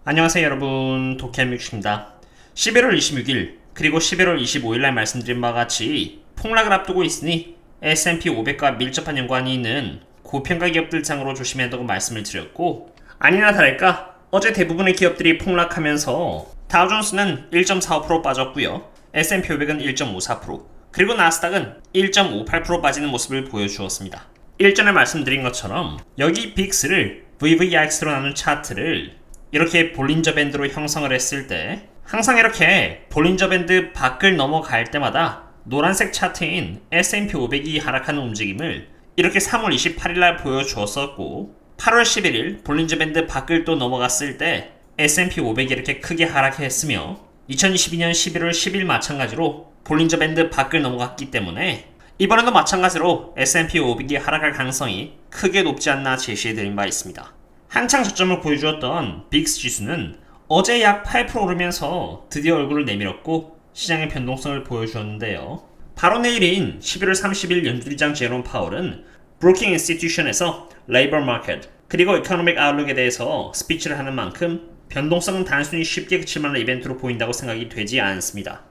안녕하세요 여러분, 도쿄햄육식입니다. 11월 26일 그리고 11월 25일날 말씀드린 바와 같이 폭락을 앞두고 있으니 S&P 500과 밀접한 연관이 있는 고평가 기업들 상으로 조심해야 한다고 말씀을 드렸고, 아니나 다를까 어제 대부분의 기업들이 폭락하면서 다우존스는 1.45% 빠졌고요, S&P 500은 1.54%, 그리고 나스닥은 1.58% 빠지는 모습을 보여주었습니다. 일전에 말씀드린 것처럼 여기 빅스를 VVIX로 나눈 차트를 이렇게 볼린저 밴드로 형성을 했을 때 항상 이렇게 볼린저 밴드 밖을 넘어갈 때마다 노란색 차트인 S&P 500이 하락하는 움직임을 이렇게 3월 28일날 보여주었었고, 8월 11일 볼린저 밴드 밖을 또 넘어갔을 때 S&P 500이 이렇게 크게 하락했으며, 2022년 11월 10일 마찬가지로 볼린저 밴드 밖을 넘어갔기 때문에 이번에도 마찬가지로 S&P 500이 하락할 가능성이 크게 높지 않나 제시해드린 바 있습니다. 한창 저점을 보여주었던 빅스 지수는 어제 약 8% 오르면서 드디어 얼굴을 내밀었고 시장의 변동성을 보여주었는데요. 바로 내일인 11월 30일 연준의장 제롬 파월은 브로킹 인스티튜션에서 레이버 마켓 그리고 이코노믹 아웃룩에 대해서 스피치를 하는 만큼 변동성은 단순히 쉽게 그칠 만한 이벤트로 보인다고 생각이 되지 않습니다.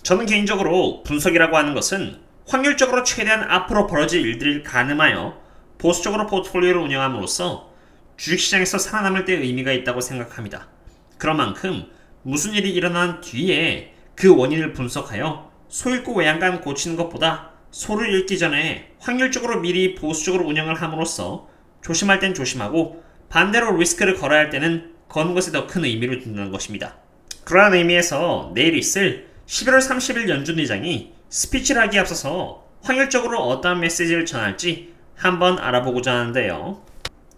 저는 개인적으로 분석이라고 하는 것은 확률적으로 최대한 앞으로 벌어질 일들을 가늠하여 보수적으로 포트폴리오를 운영함으로써 주식시장에서 살아남을 때 의미가 있다고 생각합니다. 그런 만큼 무슨 일이 일어난 뒤에 그 원인을 분석하여 소 읽고 외양간 고치는 것보다 소를 읽기 전에 확률적으로 미리 보수적으로 운영을 함으로써 조심할 땐 조심하고 반대로 리스크를 걸어야 할 때는 거는 것에 더 큰 의미를 둔다는 것입니다. 그러한 의미에서 내일 있을 11월 30일 연준 의장이 스피치를 하기에 앞서서 확률적으로 어떠한 메시지를 전할지 한번 알아보고자 하는데요.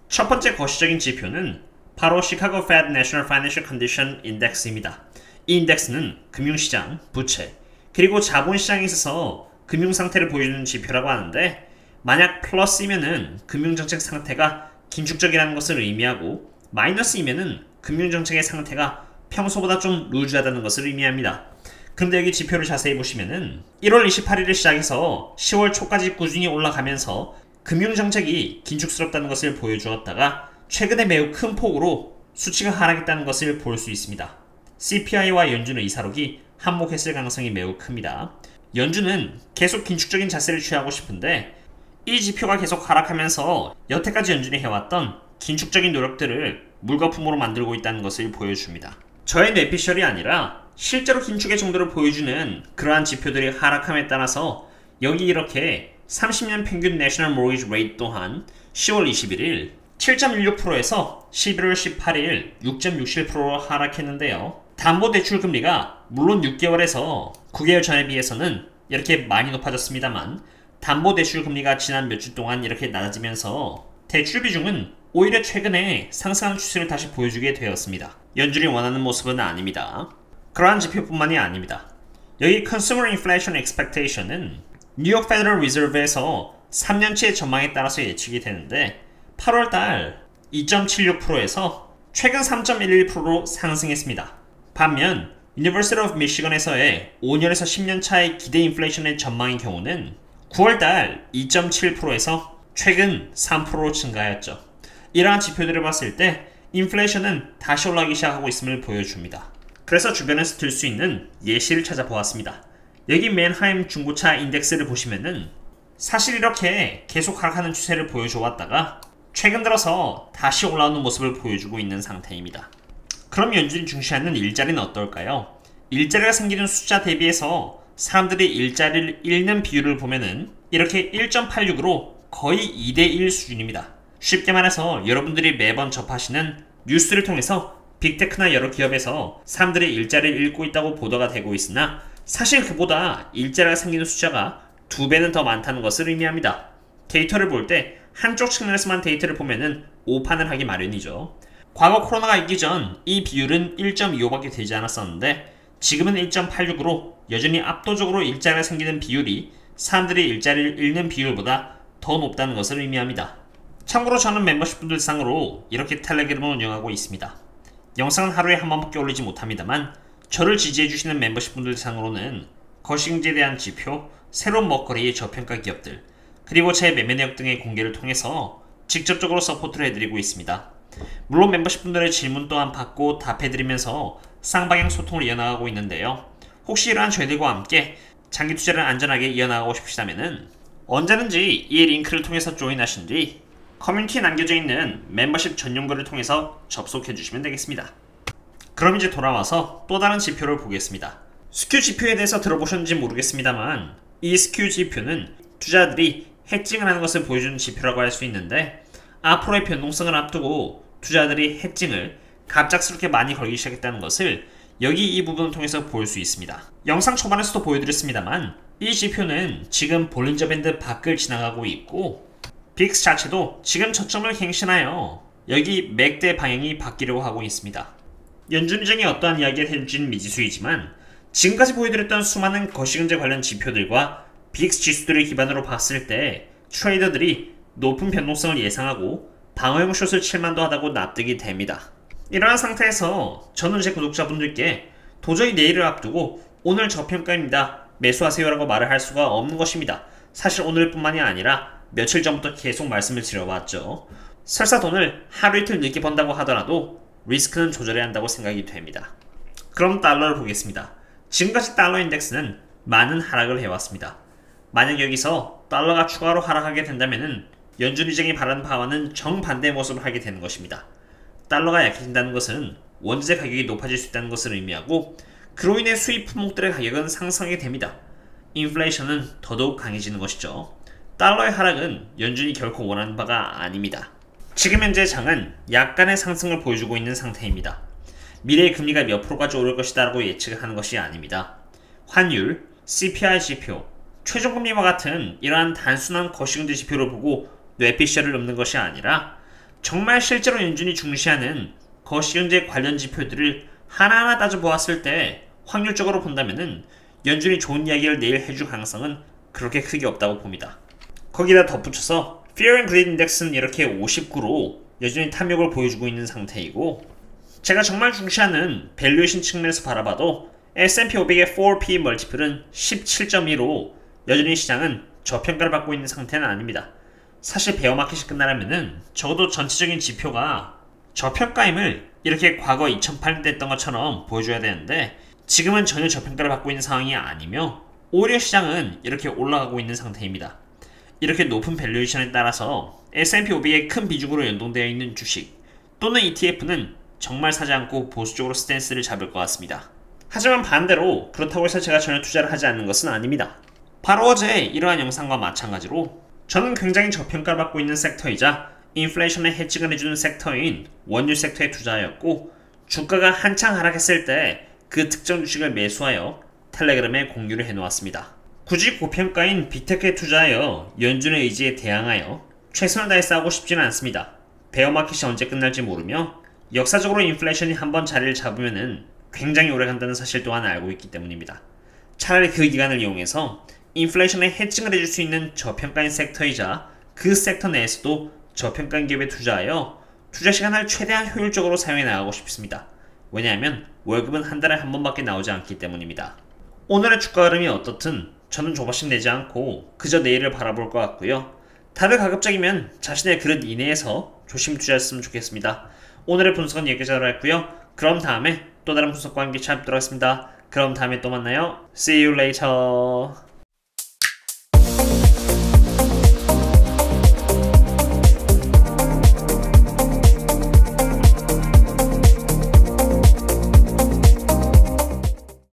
첫 번째 거시적인 지표는 바로 시카고 Fed National Financial Condition Index입니다. 이 인덱스는 금융시장, 부채, 그리고 자본시장에 있어서 금융상태를 보여주는 지표라고 하는데, 만약 플러스이면은 금융정책 상태가 긴축적이라는 것을 의미하고, 마이너스이면은 금융정책의 상태가 평소보다 좀 루즈하다는 것을 의미합니다. 근데 여기 지표를 자세히 보시면은 1월 28일을 시작해서 10월 초까지 꾸준히 올라가면서 금융정책이 긴축스럽다는 것을 보여주었다가 최근에 매우 큰 폭으로 수치가 하락했다는 것을 볼 수 있습니다. CPI와 연준 의사록이 한몫했을 가능성이 매우 큽니다. 연준은 계속 긴축적인 자세를 취하고 싶은데 이 지표가 계속 하락하면서 여태까지 연준이 해왔던 긴축적인 노력들을 물거품으로 만들고 있다는 것을 보여줍니다. 저의 뇌피셜이 아니라 실제로 긴축의 정도를 보여주는 그러한 지표들이 하락함에 따라서 여기 이렇게 30년 평균 내셔널 모기지 레이트 또한 10월 21일 7.16%에서 11월 18일 6.67%로 하락했는데요. 담보대출 금리가 물론 6개월에서 9개월 전에 비해서는 이렇게 많이 높아졌습니다만, 담보대출 금리가 지난 몇 주 동안 이렇게 낮아지면서 대출 비중은 오히려 최근에 상승하는 추세를 다시 보여주게 되었습니다. 연준이 원하는 모습은 아닙니다. 그러한 지표뿐만이 아닙니다. 여기 Consumer Inflation Expectation은 뉴욕 페더럴 리저브에서 3년치의 전망에 따라서 예측이 되는데 8월달 2.76%에서 최근 3.11%로 상승했습니다. 반면 University of Michigan에서의 5년에서 10년 차의 기대 인플레이션의 전망의 경우는 9월달 2.7%에서 최근 3%로 증가하였죠. 이러한 지표들을 봤을 때 인플레이션은 다시 올라가기 시작하고 있음을 보여줍니다. 그래서 주변에서 들 수 있는 예시를 찾아보았습니다. 여기 맨하임 중고차 인덱스를 보시면은 사실 이렇게 계속 하락하는 추세를 보여줘 왔다가 최근 들어서 다시 올라오는 모습을 보여주고 있는 상태입니다. 그럼 연준이 중시하는 일자리는 어떨까요? 일자리가 생기는 숫자 대비해서 사람들이 일자리를 잃는 비율을 보면은 이렇게 1.86으로 거의 2대1 수준입니다. 쉽게 말해서 여러분들이 매번 접하시는 뉴스를 통해서 빅테크나 여러 기업에서 사람들이 일자리를 잃고 있다고 보도가 되고 있으나 사실 그보다 일자리가 생기는 숫자가 2배는 더 많다는 것을 의미합니다. 데이터를 볼 때 한쪽 측면에서만 데이터를 보면은 오판을 하기 마련이죠. 과거 코로나가 있기 전 이 비율은 1.25밖에 되지 않았었는데 지금은 1.86으로 여전히 압도적으로 일자리가 생기는 비율이 사람들이 일자리를 잃는 비율보다 더 높다는 것을 의미합니다. 참고로 저는 멤버십분들 상으로 이렇게 텔레그램을 운영하고 있습니다. 영상은 하루에 한 번밖에 올리지 못합니다만 저를 지지해주시는 멤버십분들 상으로는 거시경제에 대한 지표, 새로운 먹거리의 저평가 기업들, 그리고 제 매매 내역 등의 공개를 통해서 직접적으로 서포트를 해드리고 있습니다. 물론 멤버십 분들의 질문 또한 받고 답해드리면서 쌍방향 소통을 이어나가고 있는데요. 혹시 이러한 저희들과 함께 장기 투자를 안전하게 이어나가고 싶으시다면 언제든지 이 링크를 통해서 조인하신 뒤 커뮤니티에 남겨져 있는 멤버십 전용 글을 통해서 접속해 주시면 되겠습니다. 그럼 이제 돌아와서 또 다른 지표를 보겠습니다. 스큐 지표에 대해서 들어보셨는지 모르겠습니다만 이 스큐 지표는 투자자들이 해칭을 하는 것을 보여주는 지표라고 할 수 있는데, 앞으로의 변동성을 앞두고 투자자들이 해칭을 갑작스럽게 많이 걸기 시작했다는 것을 여기 이 부분을 통해서 볼 수 있습니다. 영상 초반에서도 보여드렸습니다만 이 지표는 지금 볼린저 밴드 밖을 지나가고 있고 빅스 자체도 지금 저점을 갱신하여 여기 맥대 방향이 바뀌려고 하고 있습니다. 연준의장이 어떠한 이야기를 해줄지는 미지수이지만 지금까지 보여드렸던 수많은 거시경제 관련 지표들과 빅스 지수들을 기반으로 봤을 때 트레이더들이 높은 변동성을 예상하고 방어용 숏을 칠만도 하다고 납득이 됩니다. 이러한 상태에서 저는 제 구독자분들께 도저히 내일을 앞두고 오늘 저평가입니다, 매수하세요 라고 말을 할 수가 없는 것입니다. 사실 오늘 뿐만이 아니라 며칠 전부터 계속 말씀을 드려왔죠. 설사 돈을 하루 이틀 늦게 번다고 하더라도 리스크는 조절해야 한다고 생각이 됩니다. 그럼 달러를 보겠습니다. 지금까지 달러 인덱스는 많은 하락을 해왔습니다. 만약 여기서 달러가 추가로 하락하게 된다면 연준의장이 바라는 바와는 정반대의 모습을 하게 되는 것입니다. 달러가 약해진다는 것은 원자재 가격이 높아질 수 있다는 것을 의미하고 그로 인해 수입 품목들의 가격은 상승하게 됩니다. 인플레이션은 더더욱 강해지는 것이죠. 달러의 하락은 연준이 결코 원하는 바가 아닙니다. 지금 현재 장은 약간의 상승을 보여주고 있는 상태입니다. 미래의 금리가 몇 프로까지 오를 것이다 라고 예측을 하는 것이 아닙니다. 환율, CPI 지표, 최종금리와 같은 이러한 단순한 거시경제 지표를 보고 뇌피셜을 넘는 것이 아니라 정말 실제로 연준이 중시하는 거시경제 관련 지표들을 하나하나 따져보았을 때 확률적으로 본다면 연준이 좋은 이야기를 내일 해줄 가능성은 그렇게 크게 없다고 봅니다. 거기다 덧붙여서 Fear and Greed 인덱스는 이렇게 59로 여전히 탐욕을 보여주고 있는 상태이고, 제가 정말 중시하는 밸류에이션 측면에서 바라봐도 S&P 500의 4P 멀티플은 17.2로 여전히 시장은 저평가를 받고 있는 상태는 아닙니다. 사실 베어마켓이 끝나려면은 적어도 전체적인 지표가 저평가임을 이렇게 과거 2008년대 했던 것처럼 보여줘야 되는데 지금은 전혀 저평가를 받고 있는 상황이 아니며 오히려 시장은 이렇게 올라가고 있는 상태입니다. 이렇게 높은 밸류에이션에 따라서 S&P 500의 큰 비중으로 연동되어 있는 주식 또는 ETF는 정말 사지 않고 보수적으로 스탠스를 잡을 것 같습니다. 하지만 반대로 그렇다고 해서 제가 전혀 투자를 하지 않는 것은 아닙니다. 바로 어제 이러한 영상과 마찬가지로 저는 굉장히 저평가를 받고 있는 섹터이자 인플레이션에 해칭을 해주는 섹터인 원유 섹터에 투자하였고, 주가가 한창 하락했을 때 그 특정 주식을 매수하여 텔레그램에 공유를 해놓았습니다. 굳이 고평가인 빅테크에 투자하여 연준의 의지에 대항하여 최선을 다해 싸우고 싶지는 않습니다. 베어마켓이 언제 끝날지 모르며 역사적으로 인플레이션이 한번 자리를 잡으면 굉장히 오래 간다는 사실 또한 알고 있기 때문입니다. 차라리 그 기간을 이용해서 인플레이션에 해칭을 해줄 수 있는 저평가인 섹터이자 그 섹터 내에서도 저평가인 기업에 투자하여 투자 시간을 최대한 효율적으로 사용해 나가고 싶습니다. 왜냐하면 월급은 한 달에 한 번밖에 나오지 않기 때문입니다. 오늘의 주가 흐름이 어떻든 저는 조바심 내지 않고 그저 내일을 바라볼 것 같고요. 다들 가급적이면 자신의 그릇 이내에서 조심 투자했으면 좋겠습니다. 오늘의 분석은 여기까지로 했고요. 그럼 다음에 또 다른 분석과 함께 찾아뵙도록 하겠습니다. 그럼 다음에 또 만나요. See you later.